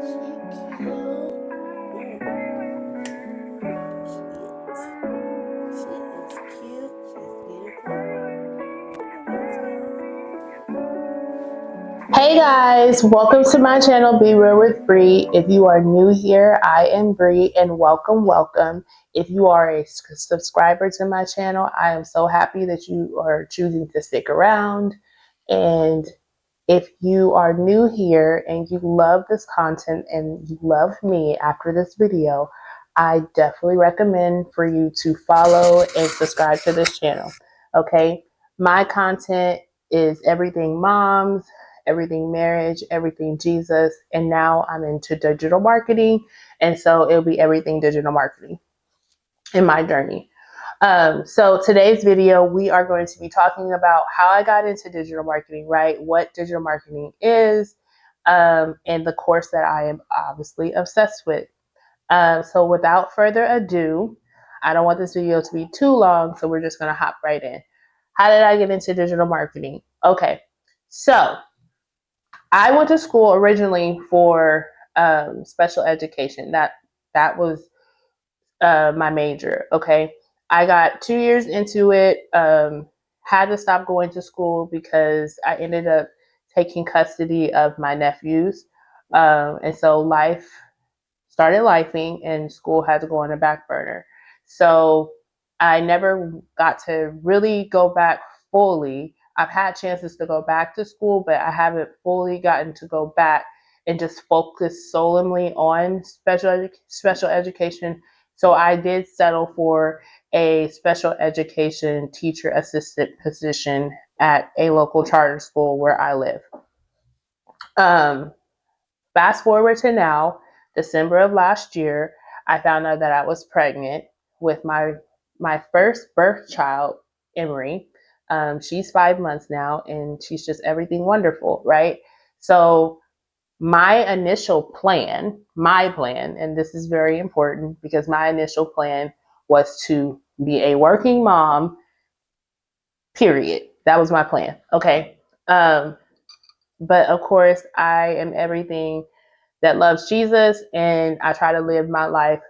She cute. Ooh. She is cute. She's beautiful. Hey guys, welcome to my channel, Be Real with Bree. If you are new here, I am Bree and welcome. If you are a subscriber to my channel, I am so happy that you are choosing to stick around. And if you are new here and you love this content and you love me after this video, I definitely recommend for you to follow and subscribe to this channel. Okay, my content is everything moms, everything marriage, everything Jesus, and now I'm into digital marketing, and so it'll be everything digital marketing in my journey. So today's video, we are going to be talking about how I got into digital marketing, right? What digital marketing is, and the course that I am obviously obsessed with. So without further ado, I don't want this video to be too long, so we're just going to hop right in. How did I get into digital marketing? Okay, so I went to school originally for special education. That was my major. Okay, I got 2 years into it. Had to stop going to school because I ended up taking custody of my nephews, and so life started lifing, and school had to go on the back burner. So I never got to really go back fully. I've had chances to go back to school, but I haven't fully gotten to go back and just focus solely on special education. So I did settle for a special education teacher assistant position at a local charter school where I live. Um, Fast forward to now, December of last year, I found out that I was pregnant with my first birth child, Emery. She's 5 months now, and she's just everything wonderful, right? So my initial plan, and this is very important because my initial plan was to be a working mom, period. That was my plan. Okay. But of course, I am everything that loves Jesus, and I try to live my life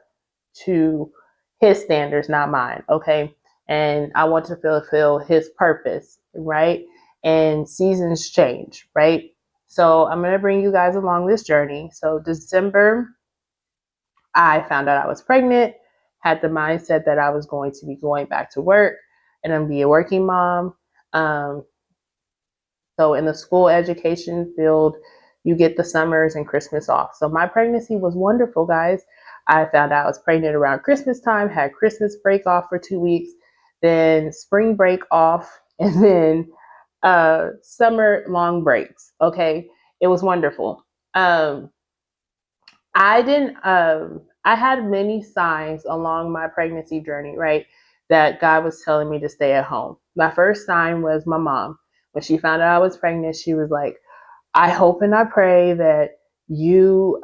to his standards, not mine. Okay. And I want to fulfill his purpose, right? And seasons change, right? So I'm going to bring you guys along this journey. So December, I found out I was pregnant, had the mindset that I was going to be going back to work and I'm be a working mom. Um, so in the school education field, you get the summers and Christmas off. So my pregnancy was wonderful, guys. I found out I was pregnant around Christmas time, had Christmas break off for 2 weeks, then spring break off, and then summer long breaks. Okay, it was wonderful. I didn't. I had many signs along my pregnancy journey, right, that God was telling me to stay at home. My first sign was my mom. When she found out I was pregnant, she was like, I hope and I pray that you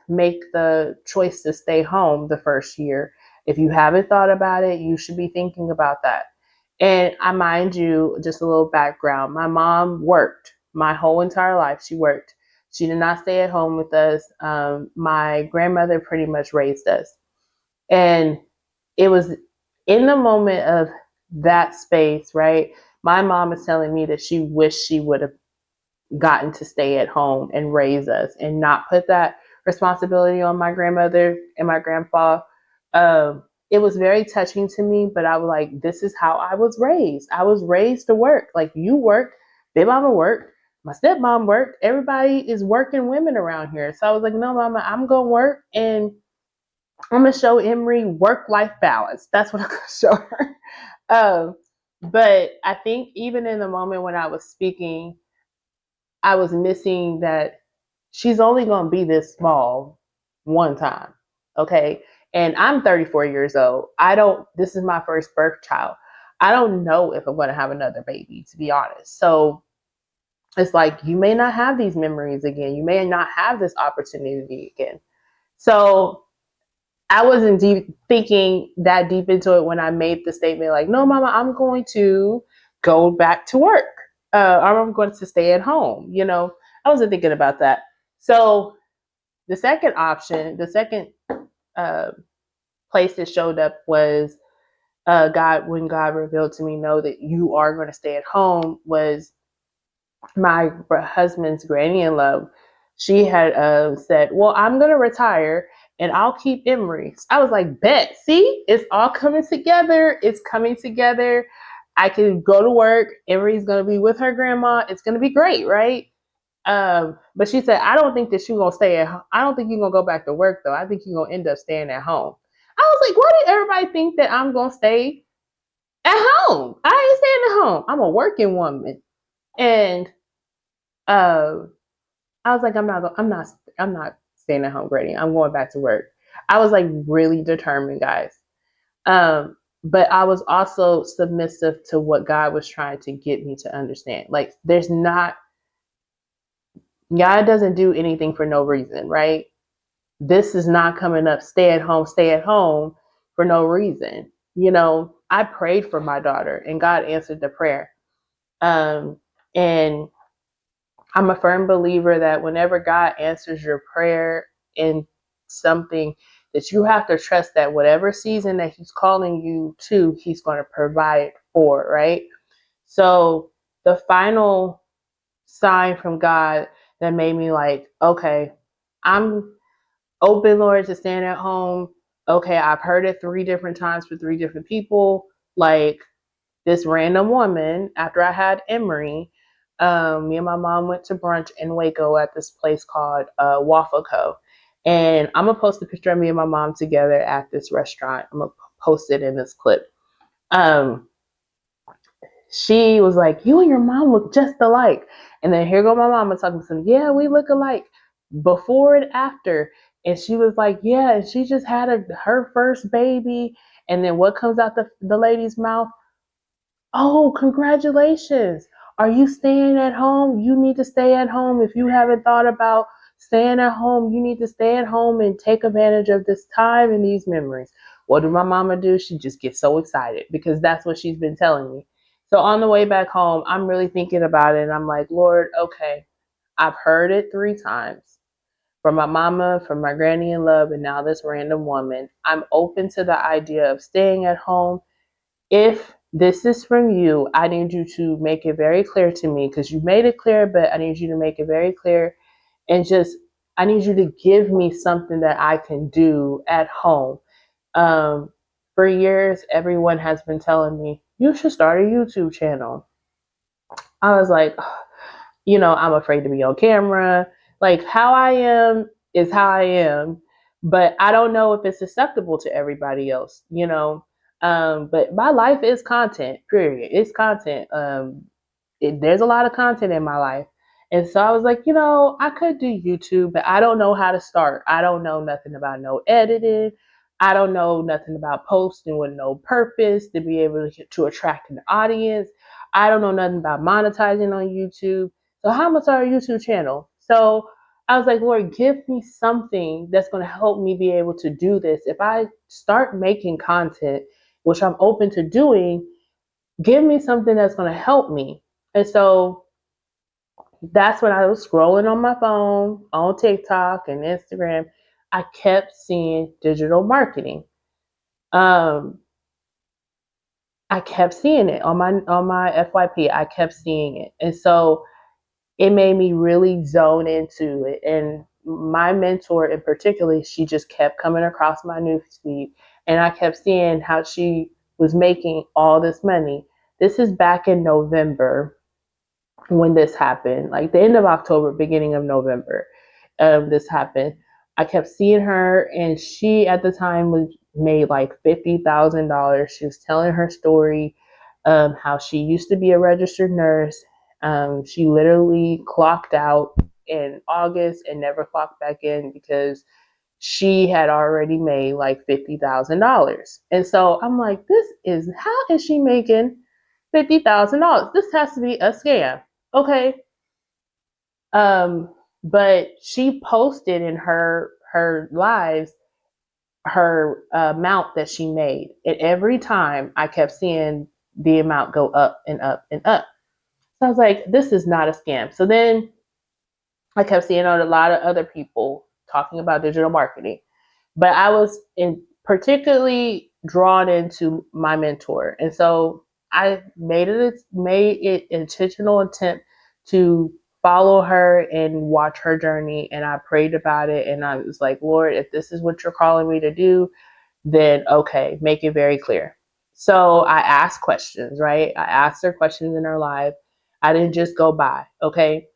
make the choice to stay home the first year. If you haven't thought about it, you should be thinking about that. And I mind you, just a little background. My mom worked my whole entire life. She worked. She did not stay at home with us. My grandmother pretty much raised us. And it was in the moment of that space, right? My mom is telling me that she wished she would have gotten to stay at home and raise us and not put that responsibility on my grandmother and my grandpa. It was very touching to me, but I was like, this is how I was raised. I was raised to work. Like, you work, Big Mama worked, my stepmom worked. Everybody is working women around here. So I was like, no, Mama, I'm going to work and I'm going to show Emery work-life balance. That's what I'm going to show her. But I think even in the moment when I was speaking, I was missing that she's only going to be this small one time. Okay. And I'm 34 years old. This is my first birth child. I don't know if I'm going to have another baby, to be honest. So it's like, you may not have these memories again. You may not have this opportunity again. So I wasn't thinking that deep into it when I made the statement, like, no, Mama, I'm going to go back to work. Or I'm going to stay at home. I wasn't thinking about that. So The second option, the second uh, place that showed up was God, when God revealed to me, no, that you are going to stay at home, was my husband's granny in love. She had said, well, I'm going to retire and I'll keep Emery's. I was like, bet, see, it's all coming together. It's coming together. I can go to work. Emery's going to be with her grandma. It's going to be great, right? But she said, I don't think that you're gonna stay at home. I don't think you're gonna go back to work though. I think you're gonna end up staying at home. I was like, why did everybody think that I'm gonna stay at home? I ain't staying at home. I'm a working woman. And uh, I was like, I'm not staying at home, Grady. I'm going back to work. I was like really determined, guys. But I was also submissive to what God was trying to get me to understand. Like, God doesn't do anything for no reason, right? This is not coming up, stay at home for no reason. You know, I prayed for my daughter and God answered the prayer. And I'm a firm believer that whenever God answers your prayer in something, that you have to trust that whatever season that he's calling you to, he's going to provide for, right? So the final sign from God that made me like, okay, I'm open, Lord, to staying at home. Okay, I've heard it 3 different times for 3 different people. Like this random woman, after I had Emery, me and my mom went to brunch in Waco at this place called Waffle Co. And I'm going to post a picture of me and my mom together at this restaurant. I'm going to post it in this clip. Um, she was like, you and your mom look just alike. And then here go my mama talking to me, yeah, we look alike before and after. And she was like, yeah, and she just had her first baby. And then what comes out the lady's mouth? Oh, congratulations. Are you staying at home? You need to stay at home. If you haven't thought about staying at home, you need to stay at home and take advantage of this time and these memories. What did my mama do? She just gets so excited because that's what she's been telling me. So on the way back home, I'm really thinking about it and I'm like, Lord, okay, I've heard it 3 times from my mama, from my granny in love, and now this random woman. I'm open to the idea of staying at home. If this is from you, I need you to make it very clear to me because you made it clear, but I need you to make it very clear and just, I need you to give me something that I can do at home. Um, for years, everyone has been telling me, you should start a YouTube channel. I was like, you know, I'm afraid to be on camera. Like, how I am is how I am, but I don't know if it's acceptable to everybody else, you know. But my life is content, period. It's content. There's a lot of content in my life. And so I was like, you know, I could do YouTube, but I don't know how to start. I don't know nothing about no editing. I don't know nothing about posting with no purpose to be able to attract an audience. I don't know nothing about monetizing on YouTube. So how much are a YouTube channel? So I was like, Lord, give me something that's going to help me be able to do this. If I start making content, which I'm open to doing, give me something that's going to help me. And so that's when I was scrolling on my phone, on TikTok and Instagram. I kept seeing digital marketing. Um, I kept seeing it on my FYP. I kept seeing it, and so it made me really zone into it. And my mentor in particular, she just kept coming across my newsfeed, and I kept seeing how she was making all this money. This is back in November when this happened, like the end of October, beginning of November. This happened. I kept seeing her, and she at the time was made like $50,000. She was telling her story, how she used to be a registered nurse. She literally clocked out in August and never clocked back in because she had already made like $50,000. And so I'm like, how is she making $50,000? This has to be a scam. Okay. Um, but she posted in her lives her amount that she made. And every time I kept seeing the amount go up and up and up. So I was like, this is not a scam. So then I kept seeing a lot of other people talking about digital marketing. But I was particularly drawn into my mentor. And so I made it intentional attempt to follow her and watch her journey. And I prayed about it. And I was like, Lord, if this is what you're calling me to do, then okay, make it very clear. So I asked questions, right? I asked her questions in her life. I didn't just go by. Okay.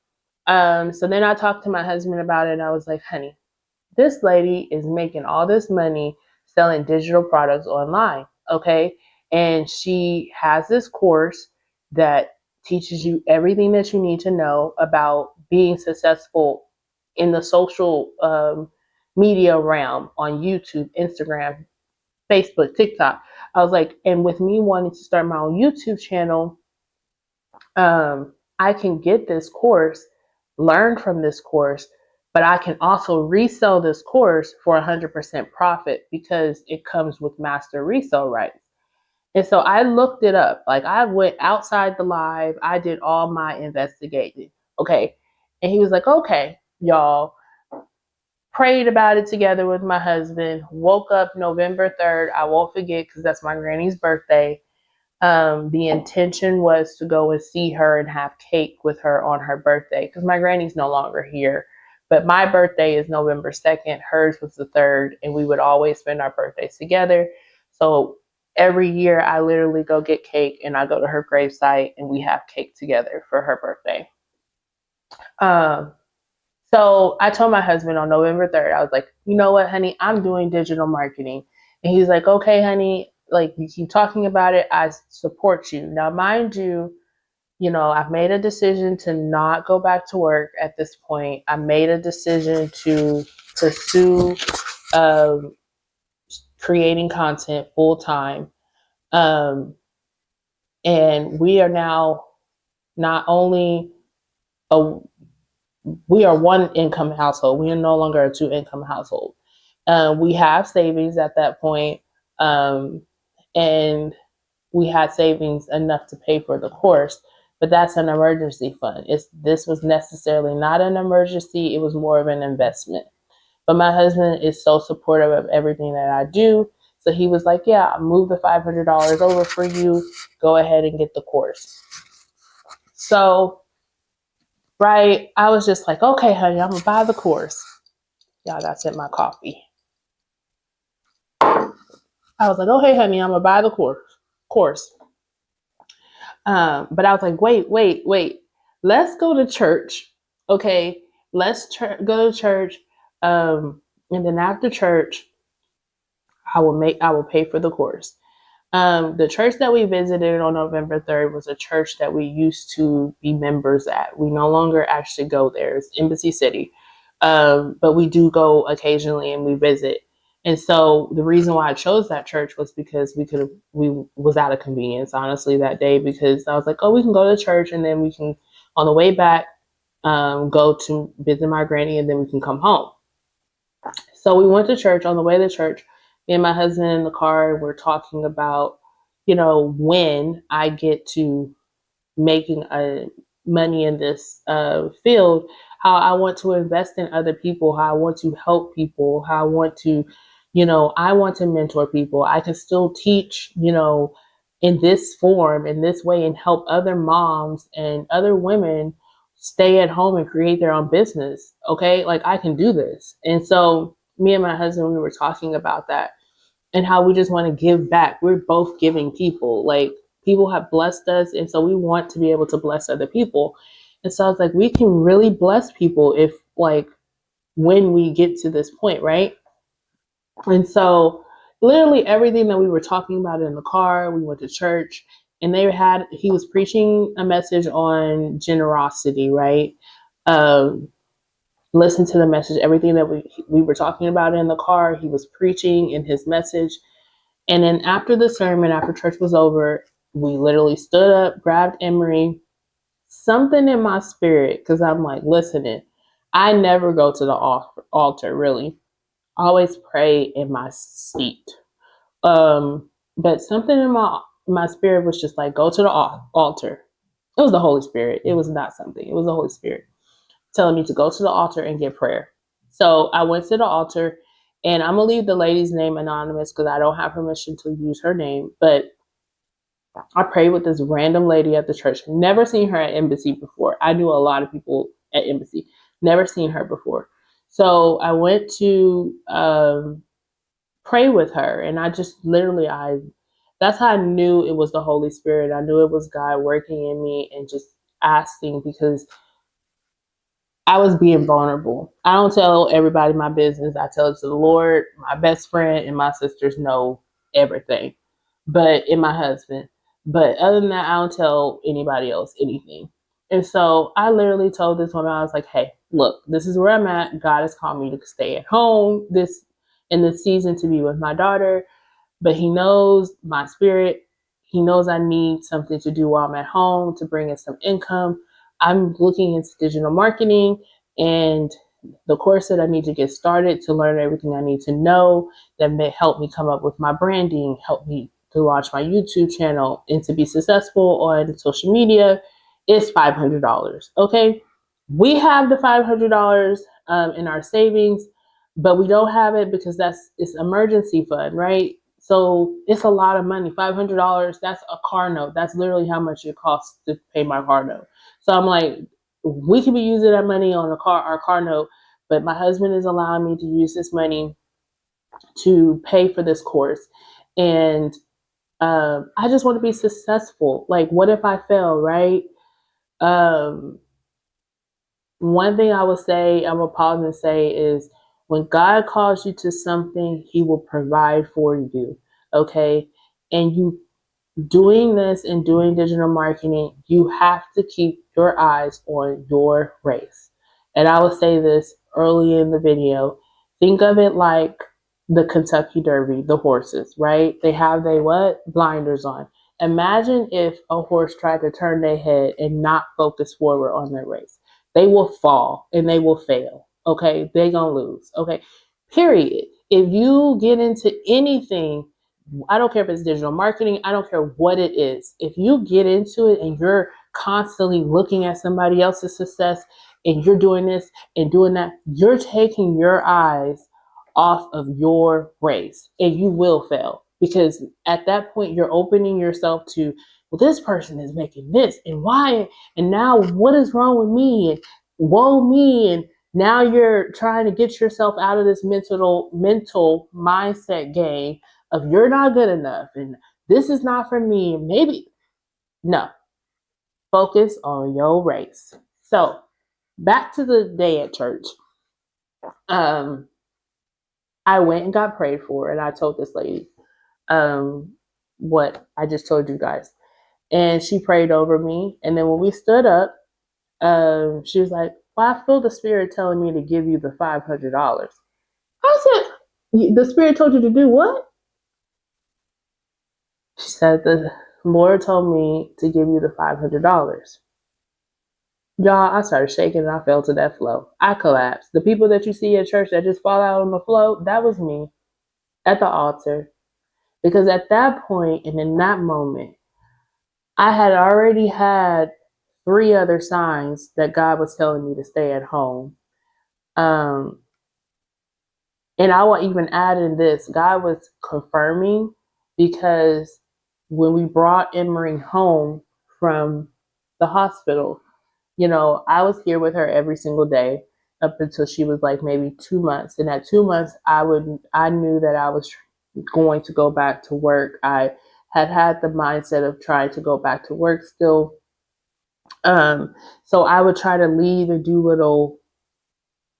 So then I talked to my husband about it and I was like, honey, this lady is making all this money selling digital products online. Okay. And she has this course that teaches you everything that you need to know about being successful in the social media realm on YouTube, Instagram, Facebook, TikTok. I was like, and with me wanting to start my own YouTube channel, I can get this course, learn from this course, but I can also resell this course for 100% profit because it comes with master resale rights. And so I looked it up. Like I went outside the live, I did all my investigating. Okay. And he was like, okay, y'all, prayed about it together with my husband, woke up November 3rd. I won't forget because that's my granny's birthday. The intention was to go and see her and have cake with her on her birthday because my granny's no longer here. But my birthday is November 2nd. Hers was the 3rd, and we would always spend our birthdays together. So every year I literally go get cake and I go to her gravesite and we have cake together for her birthday. Um, so I told my husband on November 3rd, I was like, you know what, honey, I'm doing digital marketing. And he's like, okay, honey, like you keep talking about it, I support you. Now, mind you, I've made a decision to not go back to work at this point. I made a decision to pursue um, creating content full time. Um, and we are now not only a we are one income household. We are no longer a two income household. We have savings at that point, and we had savings enough to pay for the course. But that's an emergency fund. This was necessarily not an emergency. It was more of an investment. But my husband is so supportive of everything that I do. So he was like, yeah, I'll move the $500 over for you. Go ahead and get the course. So, right, I was just like, okay, honey, I'm going to buy the course. Y'all, that's in my coffee. I was like, oh, hey, honey, I'm going to buy the course. But I was like, wait. Let's go to church. Okay. Let's go to church. And then after church, I will pay for the course. The church that we visited on November 3rd was a church that we used to be members at. We no longer actually go there. It's Embassy City. But we do go occasionally and we visit. And so the reason why I chose that church was because we was out of convenience, honestly, that day, because I was like, oh, we can go to church and then we can, on the way back, go to visit my granny and then we can come home. So we went to church. On the way to church, me and my husband in the car, we're talking about, when I get to making money in this field, how I want to invest in other people, how I want to help people, how I want to, I want to mentor people. I can still teach, in this form, in this way, and help other moms and other women stay at home and create their own business. Okay. Like I can do this. And so me and my husband, we were talking about that and how we just want to give back. We're both giving people. Like people have blessed us, and so we want to be able to bless other people. And so I was like, we can really bless people if like when we get to this point, right? And so literally everything that we were talking about in the car, we went to church and he was preaching a message on generosity, right? Um, Listen to the message, everything that we were talking about in the car, he was preaching in his message. And then after the sermon, after church was over, we literally stood up, grabbed Emery, something in my spirit, because I'm like, listening, I never go to the altar, really. I always pray in my seat. But something in my spirit was just like, go to the altar. It was the Holy Spirit. It was not something. It was the Holy Spirit telling me to go to the altar and get prayer. So I went to the altar, and I'm going to leave the lady's name anonymous because I don't have permission to use her name. But I prayed with this random lady at the church. Never seen her at embassy before. I knew a lot of people at embassy. Never seen her before. So I went to pray with her, and I just literally, that's how I knew it was the Holy Spirit. I knew it was God working in me and just asking, because I was being vulnerable. I don't tell everybody my business. I tell it to the Lord. My best friend and my sisters know everything, and my husband. But other than that, I don't tell anybody else anything. And so I literally told this woman, I was like, hey, look, this is where I'm at. God has called me to stay at home in this season to be with my daughter, but he knows my spirit. He knows I need something to do while I'm at home to bring in some income. I'm looking into digital marketing and the course that I need to get started to learn everything I need to know that may help me come up with my branding, help me to launch my YouTube channel, and to be successful on social media is $500. Okay. We have the $500 in our savings, but we don't have it because it's emergency fund, right? So it's a lot of money. $500, that's a car note. That's literally how much it costs to pay my car note. So I'm like, we could be using that money on our car note, but my husband is allowing me to use this money to pay for this course. And I just want to be successful. Like, what if I fail, right? Um, One thing I would say, I'm gonna pause and say, is when God calls you to something, he will provide for you. Okay. And you doing this and doing digital marketing, you have to keep your eyes on your race. And I will say this early in the video. Think of it like the Kentucky Derby, the horses, right? They have they what? Blinders on. Imagine if a horse tried to turn their head and not focus forward on their race. They will fall and they will fail. Okay. They gonna lose. Okay. Period. If you get into anything, I don't care if it's digital marketing, I don't care what it is. If you get into it and you're constantly looking at somebody else's success and you're doing this and doing that, you're taking your eyes off of your race and you will fail, because at that point you're opening yourself to, well, this person is making this and why, and now what is wrong with me, and woe me, and now you're trying to get yourself out of this mental mindset game of you're not good enough and this is not for me. Maybe no. Focus on your race. So back to the day at church. Um, I went and got prayed for, and I told this lady what I just told you guys, and she prayed over me. And then when we stood up, she was like, "Well, I feel the spirit telling me to give you the $500." I said, "The spirit told you to do what?" She said, "The Lord told me to give you the $500." Y'all, I started shaking and I fell to that floor. I collapsed. The people that you see at church that just fall out on the floor, that was me at the altar. Because at that point and in that moment, I had already had 3 other signs that God was telling me to stay at home. Um, and I will even add in this, God was confirming, because when we brought Emery home from the hospital, I was here with her every single day up until she was like maybe 2 months. And at 2 months, I knew that I was going to go back to work. I had the mindset of trying to go back to work still. So I would try to leave and do little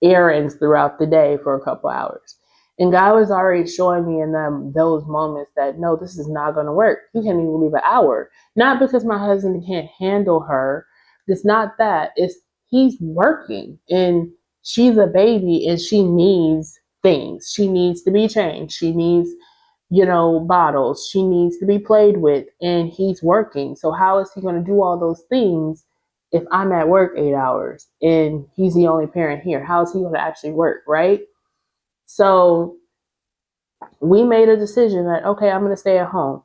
errands throughout the day for a couple hours. And God was already showing me in those moments that no, this is not going to work. You can't even leave an hour. Not because my husband can't handle her. It's not that. It's he's working and she's a baby and she needs things. She needs to be changed. She needs, bottles. She needs to be played with, and he's working. So how is he going to do all those things if I'm at work 8 hours and he's the only parent here? How is he going to actually work, right? So we made a decision that, okay, I'm going to stay at home.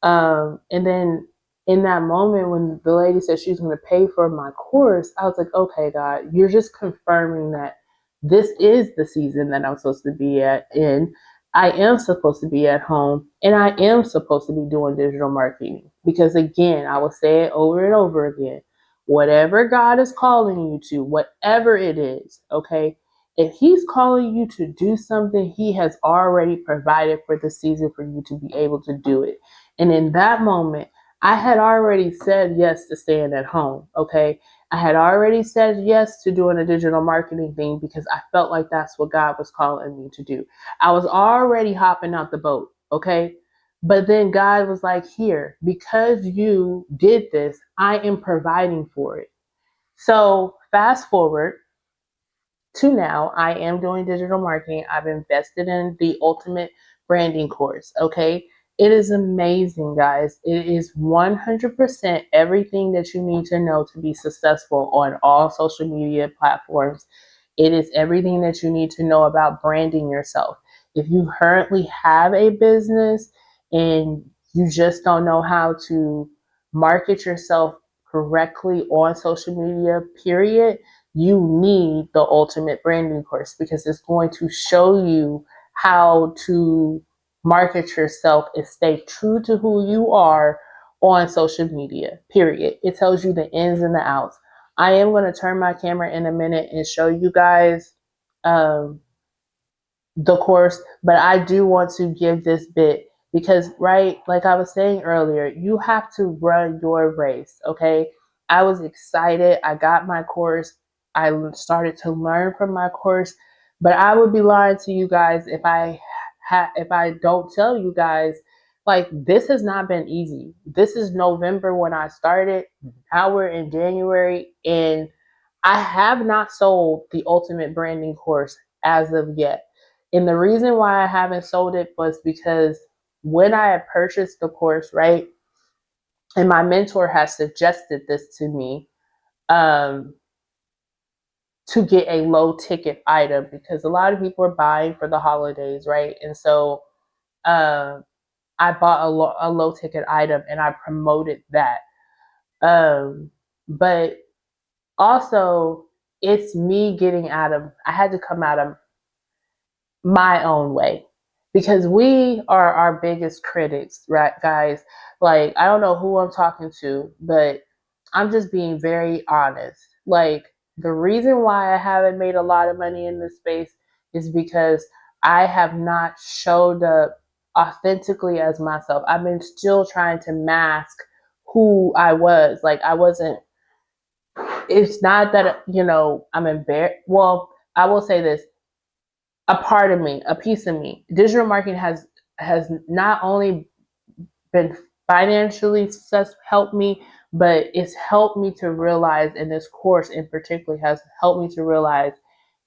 And then in that moment when the lady said she's going to pay for my course, I was like, okay, God, you're just confirming that this is the season that I'm supposed to be in. I am supposed to be at home, and I am supposed to be doing digital marketing. Because again, I will say it over and over again. Whatever God is calling you to, whatever it is, okay? If he's calling you to do something, he has already provided for the season for you to be able to do it. And in that moment, I had already said yes to staying at home, okay? I had already said yes to doing a digital marketing thing because I felt like that's what God was calling me to do. I was already hopping out the boat, okay? But then God was like, here, because you did this, I am providing for it. So fast forward to now, I am doing digital marketing. I've invested in the ultimate branding course. Okay. It is amazing, guys. It is 100% everything that you need to know to be successful on all social media platforms. It is everything that you need to know about branding yourself. If you currently have a business and you just don't know how to market yourself correctly on social media, period, you need the ultimate branding course because it's going to show you how to market yourself and stay true to who you are on social media, period. It tells you the ins and the outs. I am going to turn my camera in a minute and show you guys um, the course, but I do want to give this bit because, right, like I was saying earlier, you have to run your race, okay? I was excited. I got my course. I started to learn from my course, but I would be lying to you guys if I don't tell you guys like this has not been easy. This is November when I started. Now we're in January and I have not sold the ultimate branding course as of yet. And the reason why I haven't sold it was because when I had purchased the course, right, and my mentor has suggested this to me um, to get a low ticket item because a lot of people are buying for the holidays, right? And so um, I bought a low ticket item and I promoted that. But also, it's me getting I had to come out of my own way because we are our biggest critics, right, guys? Like, I don't know who I'm talking to, but I'm just being very honest. Like, the reason why I haven't made a lot of money in this space is because I have not showed up authentically as myself. I've been still trying to mask who I was. Like, I wasn't, it's not that, I'm embarrassed. Well, I will say this, a part of me, a piece of me. Digital marketing has not only been financially helped me, but it's helped me to realize, and this course in particular has helped me to realize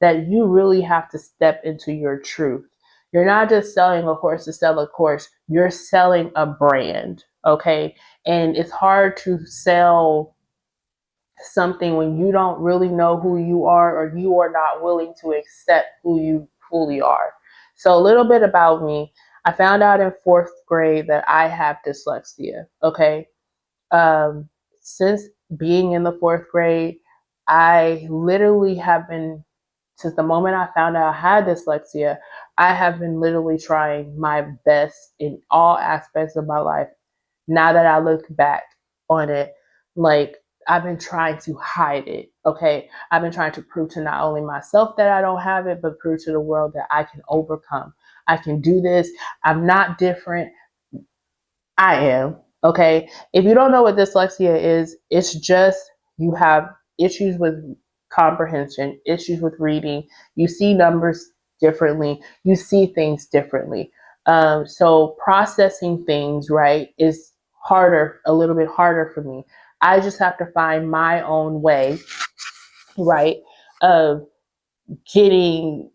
that you really have to step into your truth. You're not just selling a course to sell a course, you're selling a brand, okay? And it's hard to sell something when you don't really know who you are or you are not willing to accept who you fully are. So a little bit about me. I found out in fourth grade that I have dyslexia. Okay. Um, since being in the fourth grade, I literally have been, since the moment I found out I had dyslexia, I have been literally trying my best in all aspects of my life. Now that I look back on it, like I've been trying to hide it. Okay. I've been trying to prove to not only myself that I don't have it, but prove to the world that I can overcome. I can do this. I'm not different. I am. Okay. If you don't know what dyslexia is, it's just you have issues with comprehension, issues with reading. You see numbers differently, you see things differently. So processing things, right, is harder, a little bit harder for me. I just have to find my own way, right, of getting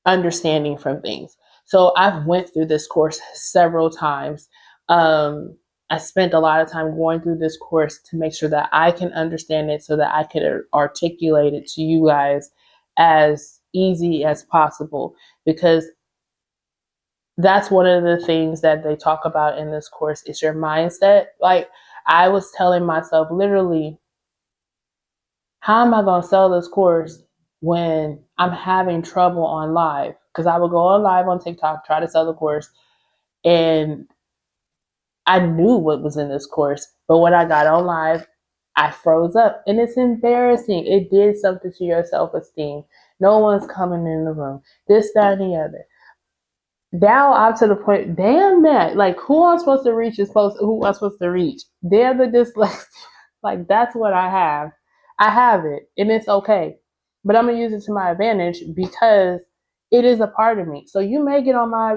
understanding from things. So I've went through this course several times. Um, I spent a lot of time going through this course to make sure that I can understand it so that I can articulate it to you guys as easy as possible because that's one of the things that they talk about in this course is your mindset. Like I was telling myself literally, how am I going to sell this course when I'm having trouble on live because I would go on live on TikTok, try to sell the course, and I knew what was in this course. But when I got on live, I froze up, and it's embarrassing. It did something to your self esteem. No one's coming in the room. This, that, and the other. Now I'm to the point, damn that. Like, who I'm supposed to reach is supposed who I'm supposed to reach. Damn the dyslexia. Like, that's what I have. I have it, and it's okay. But I'm gonna use it to my advantage because it is a part of me. So you may get on my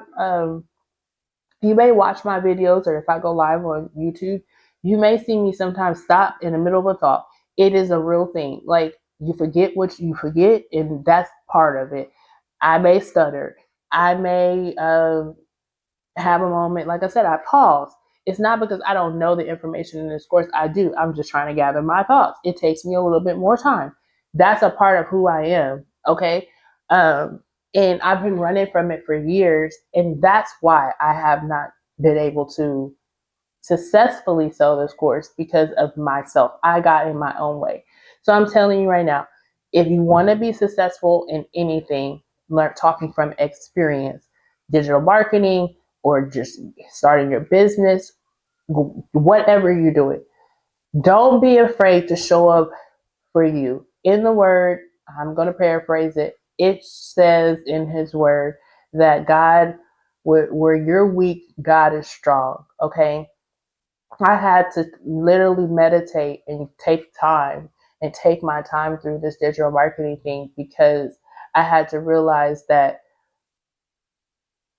you may watch my videos, or if I go live on YouTube, you may see me sometimes stop in the middle of a thought. It is a real thing. Like, you forget what you forget, and that's part of it. I may stutter. I may have a moment. Like I said, I pause. It's not because I don't know the information in this course. I do. I'm just trying to gather my thoughts. It takes me a little bit more time. That's a part of who I am. Okay. Um, and I've been running from it for years. And that's why I have not been able to successfully sell this course, because of myself. I got in my own way. So I'm telling you right now, if you want to be successful in anything, learn talking from experience, digital marketing, or just starting your business, whatever you're doing, don't be afraid to show up for you. In the word, I'm going to paraphrase it. It says in his word that God, where you're weak, God is strong. Okay. I had to literally meditate and take time and take my time through this digital marketing thing, because I had to realize that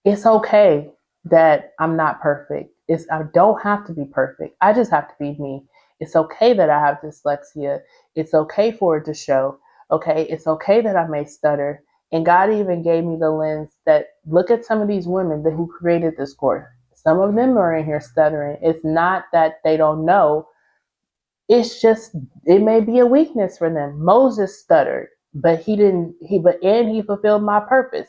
it's okay that I'm not perfect. I don't have to be perfect. I just have to be me. It's okay that I have dyslexia. It's okay for it to show. Okay. It's okay that I may stutter. And God even gave me the lens that, look at some of these women who created this course. Some of them are in here stuttering. It's not that they don't know. It's just, it may be a weakness for them. Moses stuttered, but he fulfilled my purpose.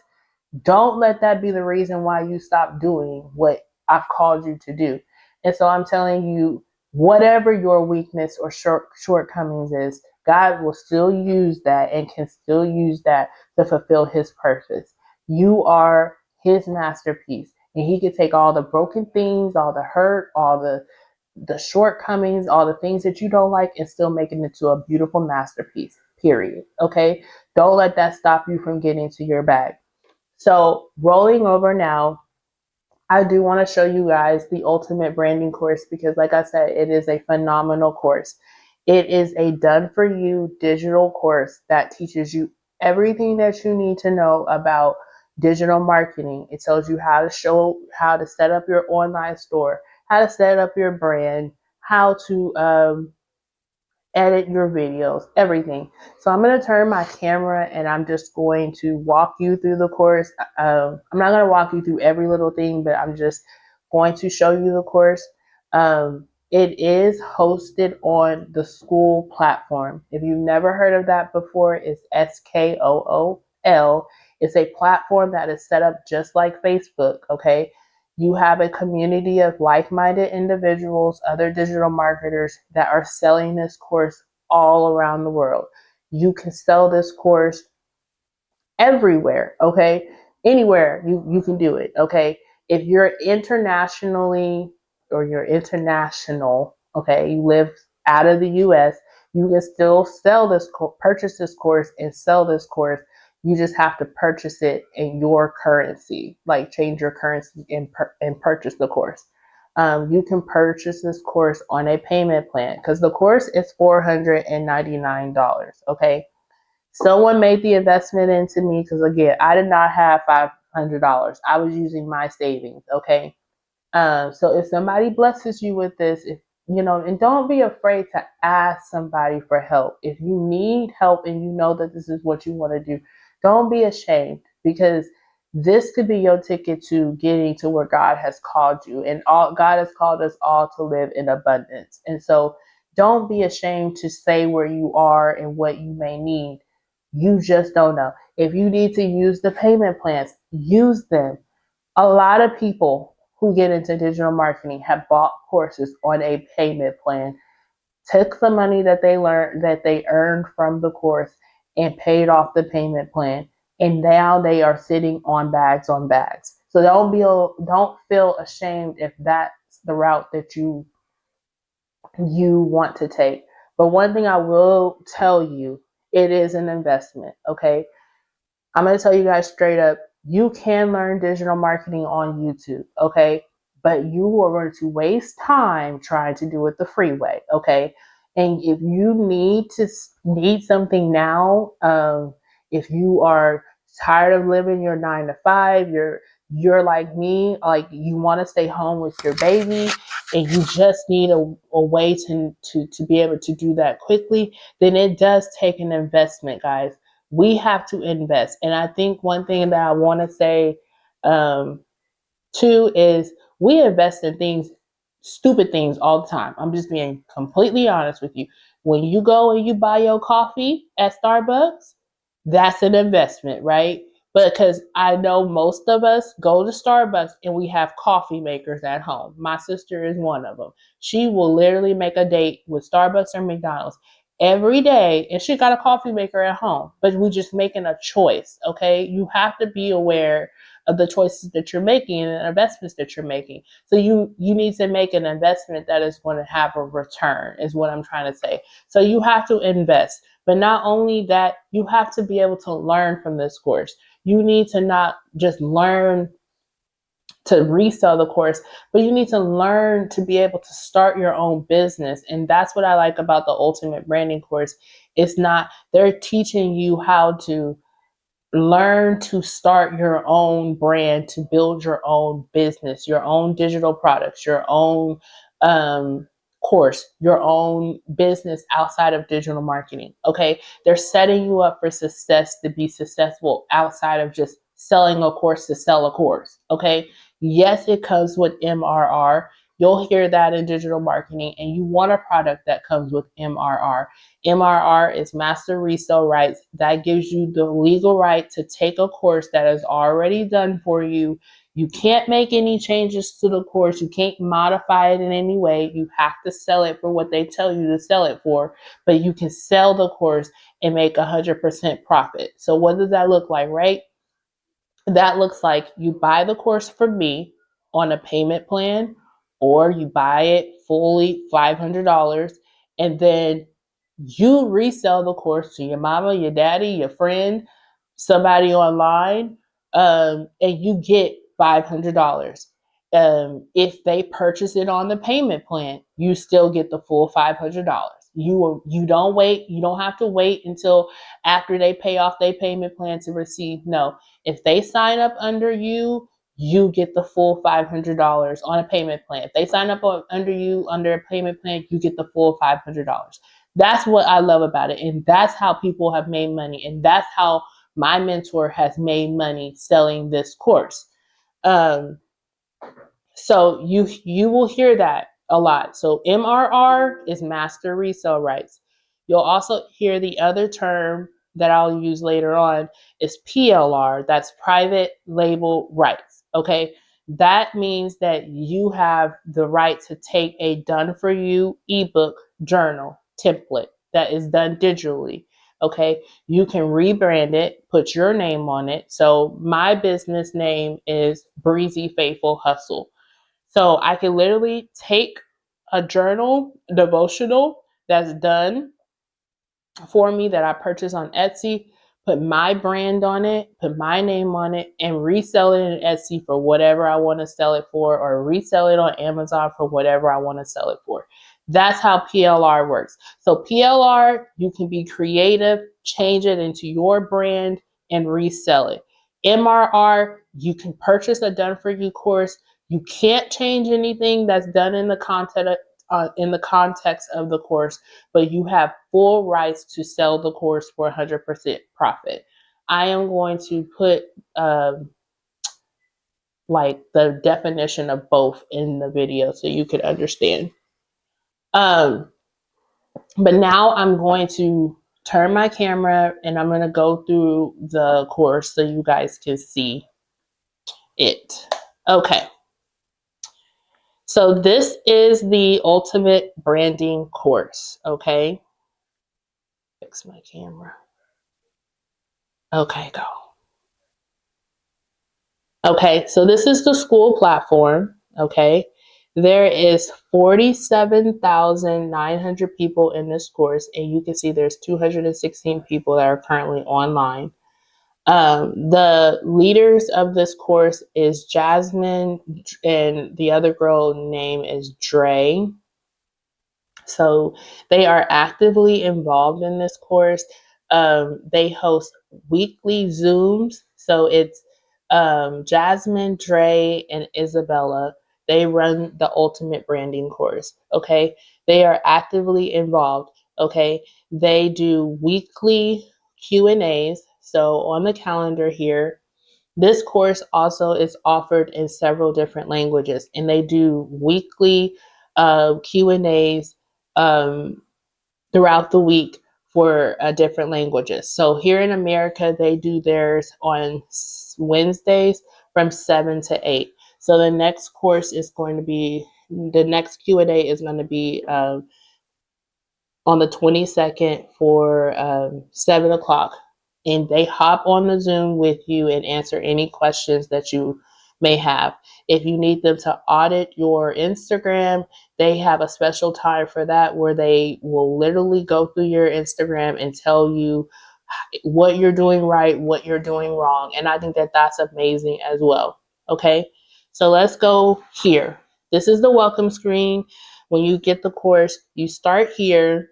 Don't let that be the reason why you stop doing what I've called you to do. And so I'm telling you, whatever your weakness or shortcomings is, God will still use that and can still use that to fulfill his purpose. You are his masterpiece, and he can take all the broken things, all the hurt, all the shortcomings, all the things that you don't like, and still make it into a beautiful masterpiece. Period. Okay? Don't let that stop you from getting to your bag. So, rolling over now, I do want to show you guys the ultimate branding course, because, like I said, it is a phenomenal course. It is a done for you digital course that teaches you everything that you need to know about digital marketing. It tells you how to set up your online store, how to set up your brand, how to edit your videos, everything. So I'm going to turn my camera and I'm just going to walk you through the course. I'm not going to walk you through every little thing, but I'm just going to show you the course. It is hosted on the school platform. If you've never heard of that before, it's SKOOL. It's a platform that is set up just like Facebook, okay? You have a community of like-minded individuals, other digital marketers that are selling this course all around the world. You can sell this course everywhere, okay? Anywhere you can do it, okay? If you're internationally, or you're international, okay, you live out of the US, you can still purchase this course and sell this course. You just have to purchase it in your currency, like change your currency and purchase the course. You can purchase this course on a payment plan, because the course is $499, okay? Someone made the investment into me, because, again, I did not have $500. I was using my savings. Okay. So if somebody blesses you with this, if you know, and don't be afraid to ask somebody for help. If you need help and you know that this is what you want to do, don't be ashamed, because this could be your ticket to getting to where God has called you. And God has called us all to live in abundance. And so don't be ashamed to say where you are and what you may need. You just don't know. If you need to use the payment plans, use them. A lot of people who get into digital marketing have bought courses on a payment plan, took the money that they earned from the course, and paid off the payment plan. And now they are sitting on bags on bags. So don't feel ashamed if that's the route that you want to take. But one thing I will tell you, it is an investment, okay? I'm going to tell you guys straight up, you can learn digital marketing on YouTube, okay? But you are going to waste time trying to do it the free way, okay? And if you need something now, if you are tired of living your 9 to 5, you're like me, like you want to stay home with your baby, and you just need a way to be able to do that quickly, then it does take an investment, guys. We have to invest. And I think one thing that I want to say um, too is we invest in things, stupid things all the time. I'm just being completely honest with you. When you go and you buy your coffee at Starbucks, that's an investment, right? But because I know most of us go to Starbucks and we have coffee makers at home. My sister is one of them. She will literally make a date with Starbucks or McDonald's every day, and she got a coffee maker at home. But we're just making a choice, okay? You have to be aware of the choices that you're making and the investments that you're making. So you need to make an investment that is going to have a return, is what I'm trying to say. So you have to invest. But not only that, you have to be able to learn from this course. You need to not just learn to resell the course, but you need to learn to be able to start your own business. And that's what I like about the Ultimate Branding course. It's not, they're teaching you how to learn to start your own brand, to build your own business, your own digital products, your own course, your own business outside of digital marketing. Okay. They're setting you up for success, to be successful outside of just selling a course to sell a course. Okay. Yes, it comes with MRR. You'll hear that in digital marketing, and you want a product that comes with MRR. MRR is master resale rights. That gives you the legal right to take a course that is already done for you. You can't make any changes to the course. You can't modify it in any way. You have to sell it for what they tell you to sell it for, but you can sell the course and make 100% profit. So what does that look like, right? That looks like you buy the course from me on a payment plan, or you buy it fully $500, and then you resell the course to your mama, your daddy, your friend, somebody online, and you get $500. If they purchase it on the payment plan, you still get the full $500. You don't wait. You don't have to wait until after they pay off their payment plan to receive. No, if they sign up under you, you get the full $500 on a payment plan. If they sign up under you under a payment plan, you get the full $500. That's what I love about it. And that's how people have made money. And that's how my mentor has made money selling this course. Um, so you will hear that a lot. So MRR is master resale rights. You'll also hear the other term that I'll use later on is PLR. That's private label rights. Okay. That means that you have the right to take a done for you ebook journal template that is done digitally. Okay. You can rebrand it, put your name on it. So my business name is Breezy Faithful Hustle. So I can literally take a journal devotional that's done for me that I purchased on Etsy, put my brand on it, put my name on it, and resell it in Etsy for whatever I want to sell it for, or resell it on Amazon for whatever I want to sell it for. That's how PLR works. So PLR, you can be creative, change it into your brand, and resell it. MRR, you can purchase a done for you course. You can't change anything that's done in the context of the course, but you have full rights to sell the course for 100% profit. I am going to put like the definition of both in the video so you can understand. Um, but now I'm going to turn my camera and I'm going to go through the course so you guys can see it. Okay. So this is the Ultimate Branding course. Okay. Fix my camera. Okay, go. Okay, so this is the school platform. Okay, there is 47,900 people in this course, and you can see there's 216 people that are currently online. The leaders of this course is Jasmine, and the other girl name is Dre. So they are actively involved in this course. They host weekly Zooms. So it's Jasmine, Dre, and Isabella. They run the Ultimate Branding course. Okay. They are actively involved. Okay. They do weekly Q&As. So on the calendar here, this course also is offered in several different languages, and they do weekly Q&As um, throughout the week for different languages. So here in America, they do theirs on Wednesdays from 7 to 8. So the next course is going to be, the next Q&A is going to be on the 22nd for 7 o'clock. And they hop on the Zoom with you and answer any questions that you may have. If you need them to audit your Instagram, they have a special time for that where they will literally go through your Instagram and tell you what you're doing right, what you're doing wrong. And I think that that's amazing as well. Okay, so let's go here. This is the welcome screen. When you get the course, you start here,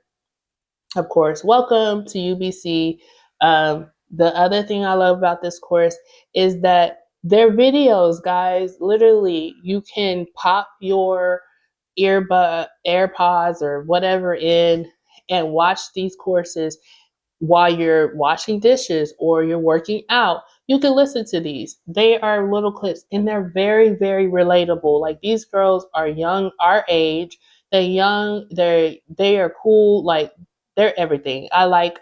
of course. Welcome to UBC. The other thing I love about this course is that their videos, guys, literally, you can pop your AirPods or whatever in and watch these courses while you're washing dishes or you're working out. You can listen to these. They are little clips and they're very, very relatable. Like, these girls are young, our age. They're young, they are cool, like they're everything. I like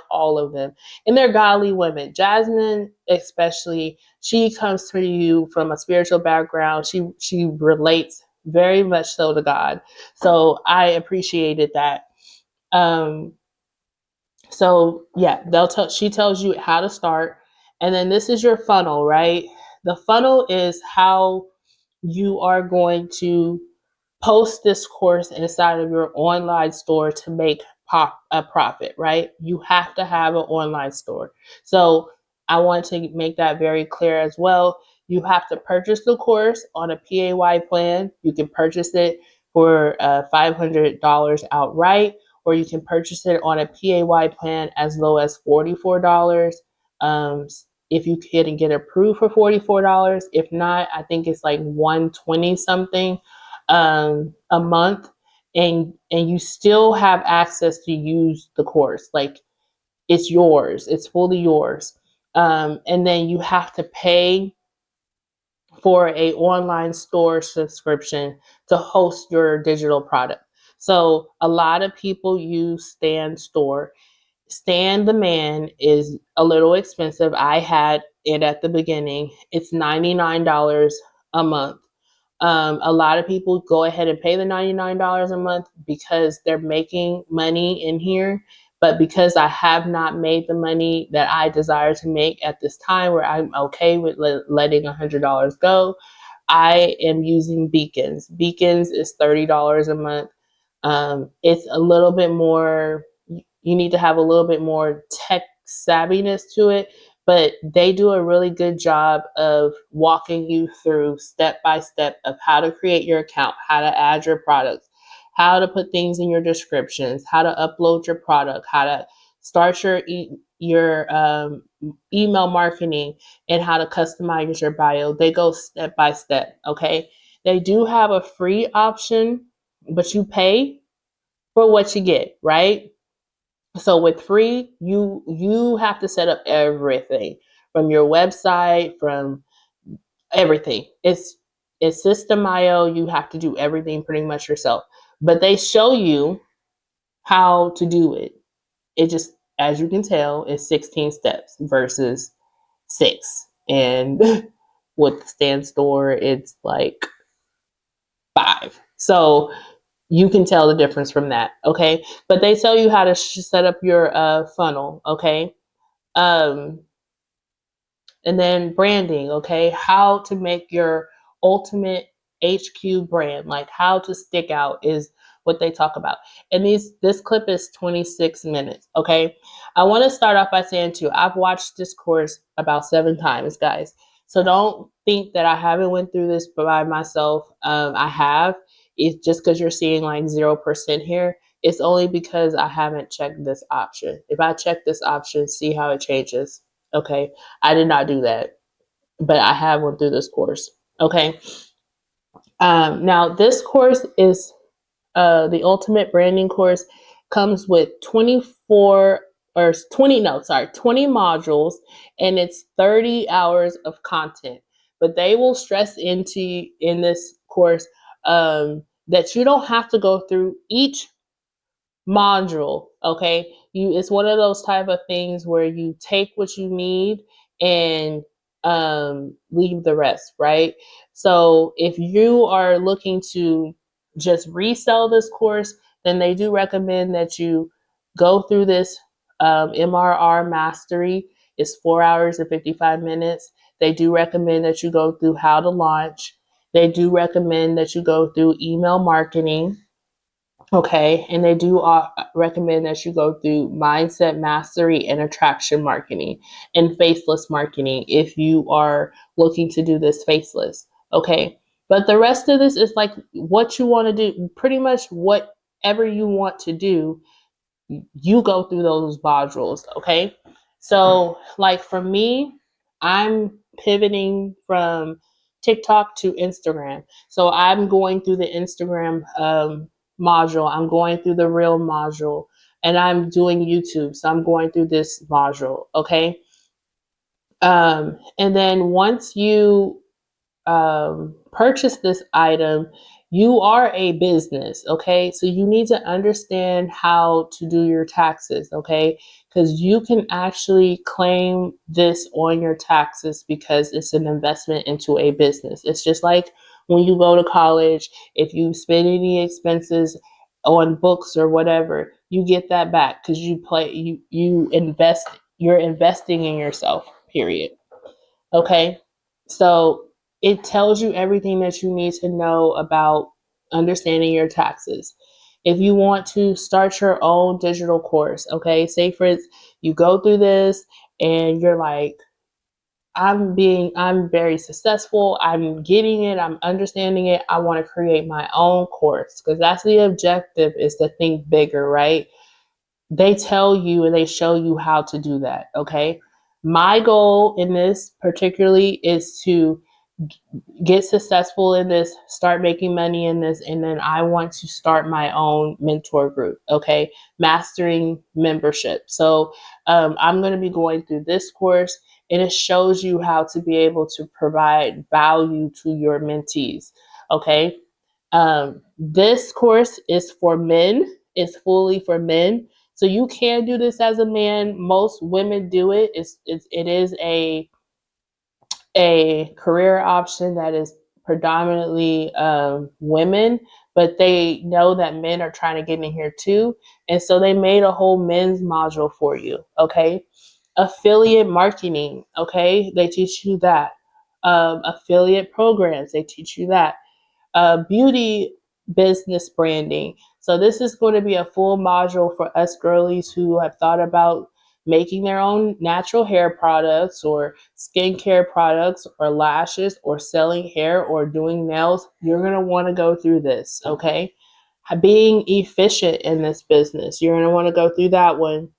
all of them. And they're godly women. Jasmine, especially, she comes to you from a spiritual background. She relates very much so to God. So I appreciated that. Um, so yeah, she tells you how to start. And then this is your funnel, right? The funnel is how you are going to post this course inside of your online store to make a profit, right? You have to have an online store. So I want to make that very clear as well. You have to purchase the course on a PAY plan. You can purchase it for $500 outright, or you can purchase it on a PAY plan as low as $44. Um, if you can get approved for $44. If not, I think it's like 120 something a month, and you still have access to use the course. Like, it's yours, it's fully yours. And then you have to pay for a online store subscription to host your digital product. So a lot of people use Stan Store. Stan the Man is a little expensive. I had it at the beginning. It's $99 a month. A lot of people go ahead and pay the $99 a month because they're making money in here. But because I have not made the money that I desire to make at this time, where I'm okay with letting $100 go, I am using Beacons. Beacons is $30 a month. It's a little bit more, you need to have a little bit more tech savviness to it, but they do a really good job of walking you through step by step of how to create your account, how to add your products, how to put things in your descriptions, how to upload your product, how to start your email marketing, and how to customize your bio. They go step by step. Okay, they do have a free option, but you pay for what you get, right? So with free, you have to set up everything from your website, from everything. It's System.io. You have to do everything pretty much yourself. But they show you how to do it. It just, as you can tell, is 16 steps versus 6. And with the Stan Store, it's like 5. So you can tell the difference from that. Okay. But they tell you how to set up your funnel. Okay. Um, And then branding, okay? How to make your ultimate HQ brand, like how to stick out is what they talk about. And this clip is 26 minutes, okay? I want to start off by saying too, I've watched this course about 7 times, guys. So don't think that I haven't went through this by myself. I have. It's just because you're seeing like 0% here. It's only because I haven't checked this option. If I check this option, see how it changes. Okay. I did not do that, but I have went through this course. Okay. Now this course is the ultimate branding course comes with 24 or 20, no, sorry, 20 modules, and it's 30 hours of content. But they will stress into in this course that you don't have to go through each module. Okay, it's one of those type of things where you take what you need and leave the rest, right? So if you are looking to just resell this course, then they do recommend that you go through this MRR mastery. It's 4 hours and 55 minutes. They do recommend that you go through how to launch. They do recommend that you go through email marketing. Okay, and they do recommend that you go through mindset mastery and attraction marketing and faceless marketing if you are looking to do this faceless. Okay, but the rest of this is like what you want to do, pretty much whatever you want to do, you go through those modules. Okay, so like for me, I'm pivoting from TikTok to Instagram. So I'm going through the Instagram module, I'm going through the Reel module, and I'm doing YouTube. So I'm going through this module. Okay. And then once you purchase this item, you are a business, okay? So you need to understand how to do your taxes, okay? Because you can actually claim this on your taxes because it's an investment into a business. It's just like when you go to college, if you spend any expenses on books or whatever, you get that back because you invest, you're investing in yourself, period. Okay. So it tells you everything that you need to know about understanding your taxes. If you want to start your own digital course, okay, say for instance, you go through this and you're like, I'm very successful. I'm getting it. I'm understanding it. I want to create my own course because that's the objective is to think bigger, right? They tell you and they show you how to do that. Okay. My goal in this particularly is to get successful in this, start making money in this, and then I want to start my own mentor group. Okay. Mastering membership. So I'm going to be going through this course and it shows you how to be able to provide value to your mentees. Okay. This course is for men. It's fully for men. So you can do this as a man. Most women do it. It is a career option that is predominantly women, but they know that men are trying to get in here too. And so they made a whole men's module for you. Okay. Affiliate marketing. Okay. They teach you that. Affiliate programs. They teach you that beauty business branding. So this is going to be a full module for us girlies who have thought about making their own natural hair products or skincare products or lashes or selling hair or doing nails. You're going to want to go through this, okay? Being efficient in this business. You're going to want to go through that one.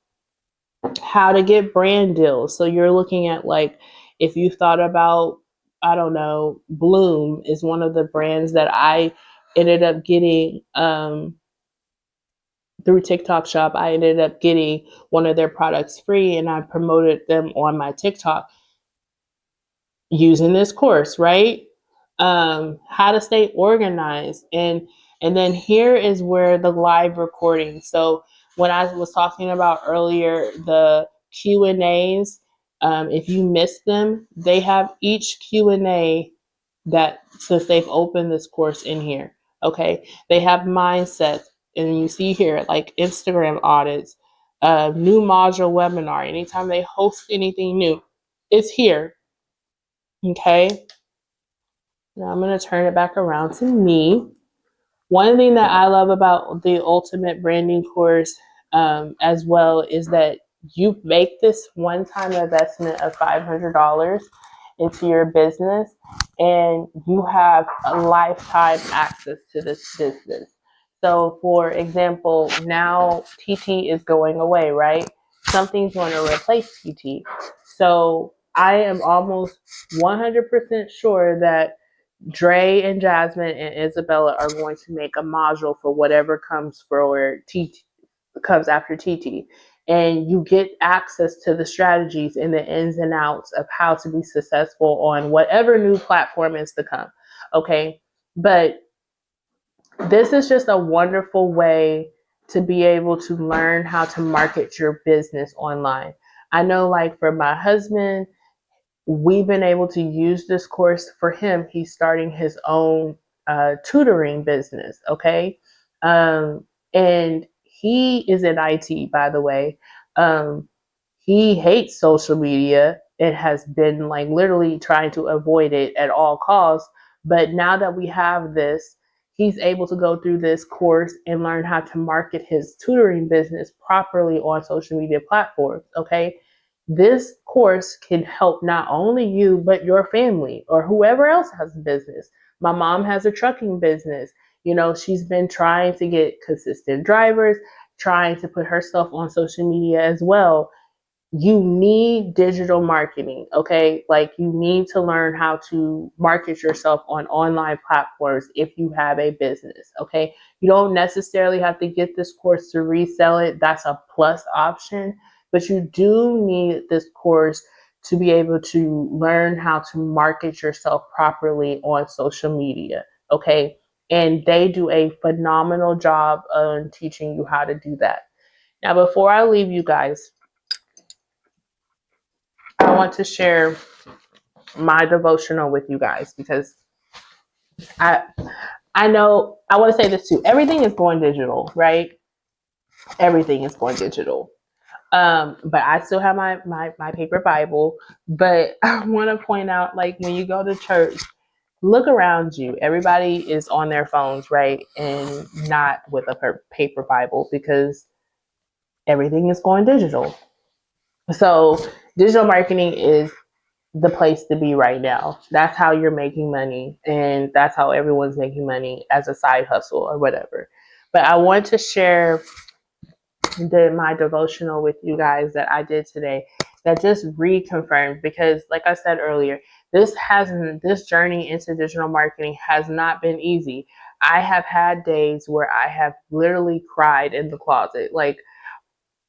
How to get brand deals. So you're looking at like if you thought about, I don't know, Bloom is one of the brands that I ended up getting through TikTok shop. I ended up getting one of their products free and I promoted them on my TikTok using this course, right? How to stay organized, and then here is where the live recording. So when I was talking about earlier, the Q&As, if you missed them, they have each Q&A that since they've opened this course in here. Okay, they have mindset, and you see here like Instagram audits, new module webinar. Anytime they host anything new, it's here. Okay. Now I'm going to turn it back around to me. One thing that I love about the Ultimate Branding course as well is that you make this one-time investment of $500 into your business, and you have a lifetime access to this business. So, for example, now TT is going away, right? Something's going to replace TT. So, I am almost 100% sure that Dre and Jasmine and Isabella are going to make a module for whatever comes for TT comes after TT. And you get access to the strategies and the ins and outs of how to be successful on whatever new platform is to come. Okay. But this is just a wonderful way to be able to learn how to market your business online. I know, like for my husband, we've been able to use this course for him. He's starting his own tutoring business. Okay. And he is in IT, by the way. Um, he hates social media and has been like literally trying to avoid it at all costs. But now that we have this, he's able to go through this course and learn how to market his tutoring business properly on social media platforms. Okay. This course can help not only you, but your family or whoever else has a business. My mom has a trucking business. You know, she's been trying to get consistent drivers, trying to put herself on social media as well. You need digital marketing, okay? Like you need to learn how to market yourself on online platforms if you have a business, okay? You don't necessarily have to get this course to resell it. That's a plus option, but you do need this course to be able to learn how to market yourself properly on social media, okay? And they do a phenomenal job on teaching you how to do that. Now, before I leave you guys, I want to share my devotional with you guys because I I know I want to say this too. Everything is going digital, right? Everything is going digital. But I still have my paper Bible. But I want to point out, like when you go to church, look around you. Everybody is on their phones, right? And not with a paper Bible because everything is going digital. So digital marketing is the place to be right now. That's how you're making money, and that's how everyone's making money as a side hustle or whatever. But I want to share my devotional with you guys that I did today that just reconfirmed, because like I said earlier, this journey into digital marketing has not been easy. I have had days where I have literally cried in the closet, like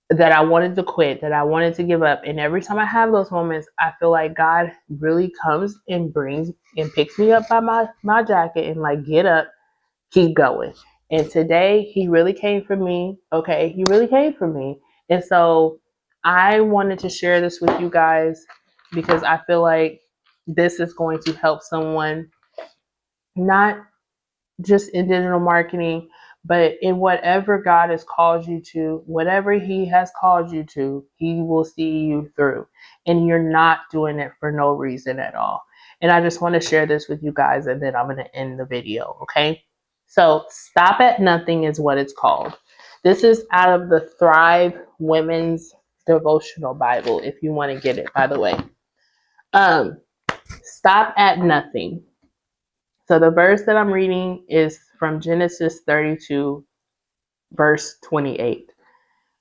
that I wanted to quit, that I wanted to give up. And every time I have those moments, I feel like God really comes and brings and picks me up by my jacket and like, get up, keep going. And today he really came for me. Okay. He really came for me. And so I wanted to share this with you guys because I feel like this is going to help someone, not just in digital marketing, but in whatever God has called you to, whatever He has called you to, He will see you through. And you're not doing it for no reason at all. And I just want to share this with you guys, and then I'm going to end the video. Okay. So, Stop at Nothing is what it's called. This is out of the Thrive Women's Devotional Bible, if you want to get it, by the way. Um, Stop at Nothing. So the verse that I'm reading is from Genesis 32, verse 28.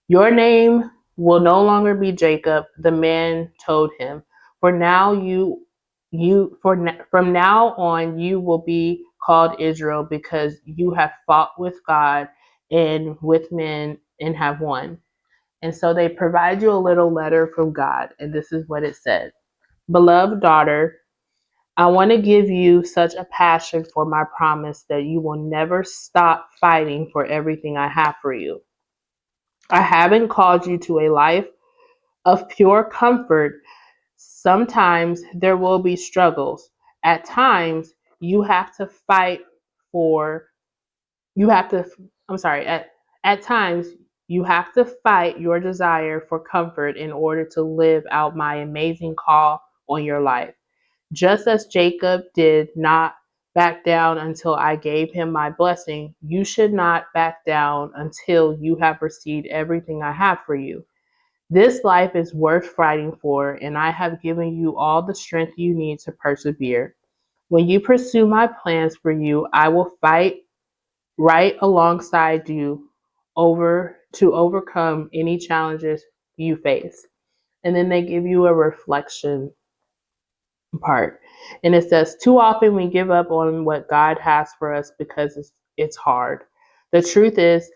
Your name will no longer be Jacob, the man told him. For now from now on you will be called Israel, because you have fought with God and with men and have won. And so they provide you a little letter from God, and this is what it said. Beloved daughter, I want to give you such a passion for my promise that you will never stop fighting for everything I have for you. I haven't called you to a life of pure comfort. Sometimes there will be struggles. At times, you have to fight for, you have to, I'm sorry, at times, you have to fight your desire for comfort in order to live out my amazing call on your life. Just as Jacob did not back down until I gave him my blessing, you should not back down until you have received everything I have for you. This life is worth fighting for, and I have given you all the strength you need to persevere. When you pursue my plans for you, I will fight right alongside you to overcome any challenges you face. And then they give you a reflection part. And it says, too often we give up on what God has for us because it's hard. The truth is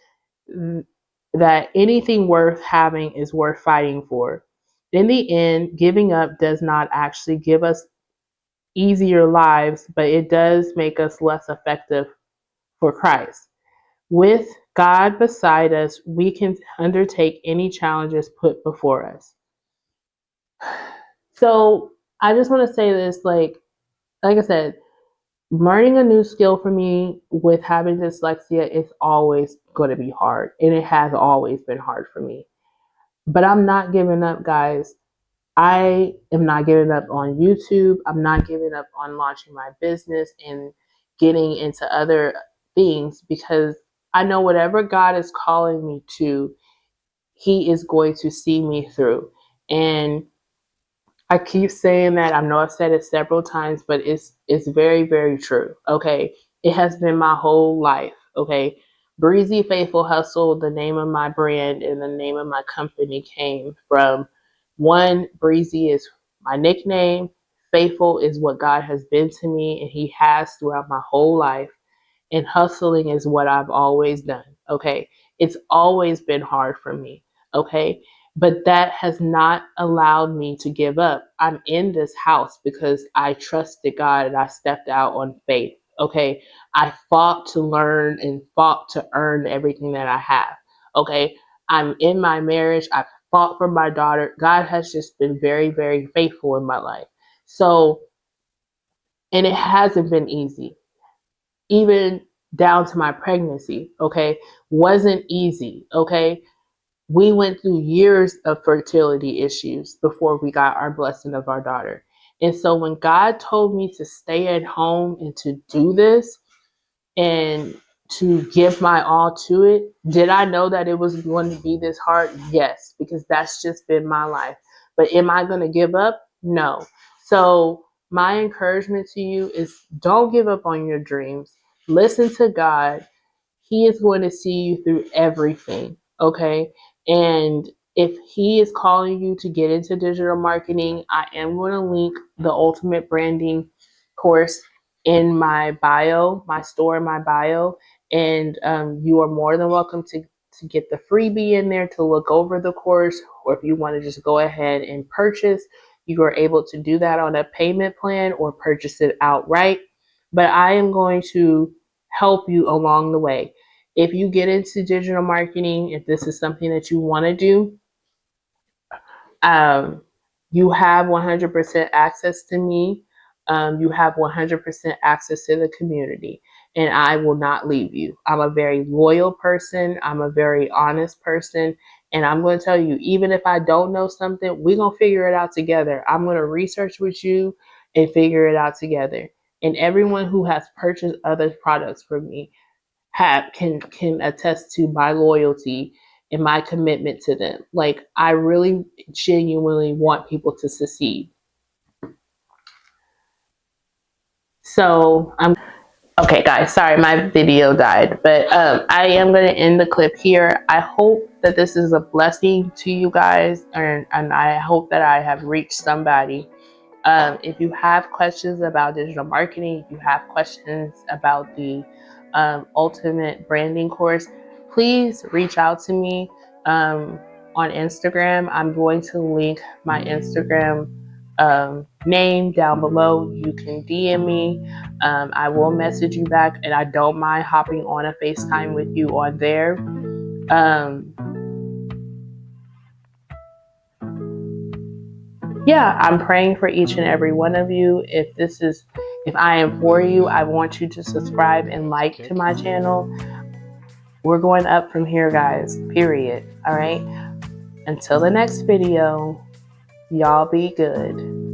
that anything worth having is worth fighting for. In the end, giving up does not actually give us easier lives, but it does make us less effective for Christ. With God beside us, we can undertake any challenges put before us. So I just want to say this, like I said, learning a new skill for me with having dyslexia is always going to be hard, and it has always been hard for me. But I'm not giving up, guys. I am not giving up on YouTube. I'm not giving up on launching my business and getting into other things, because I know whatever God is calling me to, He is going to see me through. And I keep saying that. I know I've said it several times, but it's very, very true. Okay. It has been my whole life. Okay. Breezy Faithful Hustle, the name of my brand and the name of my company, came from one, Breezy is my nickname. Faithful is what God has been to me, and He has throughout my whole life. And hustling is what I've always done. Okay. It's always been hard for me. Okay. But that has not allowed me to give up. I'm in this house because I trusted God and I stepped out on faith. Okay. I fought to learn and fought to earn everything that I have. Okay. I'm in my marriage. I fought for my daughter. God has just been very, very faithful in my life. So, and it hasn't been easy, even down to my pregnancy, okay, wasn't easy, okay? We went through years of fertility issues before we got our blessing of our daughter. And so when God told me to stay at home and to do this and to give my all to it, did I know that it was going to be this hard? Yes, because that's just been my life. But am I going to give up? No. So my encouragement to you is, don't give up on your dreams. Listen to God. He is going to see you through everything. Okay. And if He is calling you to get into digital marketing, I am going to link the ultimate branding course in my bio, my store in my bio. And you are more than welcome to get the freebie in there to look over the course. Or if you want to just go ahead and purchase, you are able to do that on a payment plan or purchase it outright. But I am going to help you along the way. If you get into digital marketing, if this is something that you want to do, um, you have 100% access to me. You have 100% access to the community, and I will not leave you. I'm a very loyal person. I'm a very honest person. And I'm going to tell you, even if I don't know something, we're going to figure it out together. I'm going to research with you and figure it out together. And everyone who has purchased other products from me can attest to my loyalty and my commitment to them. Like, I really genuinely want people to succeed. So I'm okay, guys. Sorry, my video died, but I am going to end the clip here. I hope that this is a blessing to you guys, and I hope that I have reached somebody. If you have questions about digital marketing, if you have questions about the ultimate branding course, please reach out to me on Instagram. I'm going to link my Instagram name down below. You can DM me. I will message you back, and I don't mind hopping on a FaceTime with you on there. Yeah, I'm praying for each and every one of you. If I am for you, I want you to subscribe and like to my channel. We're going up from here, guys, period. All right. Until the next video, y'all be good.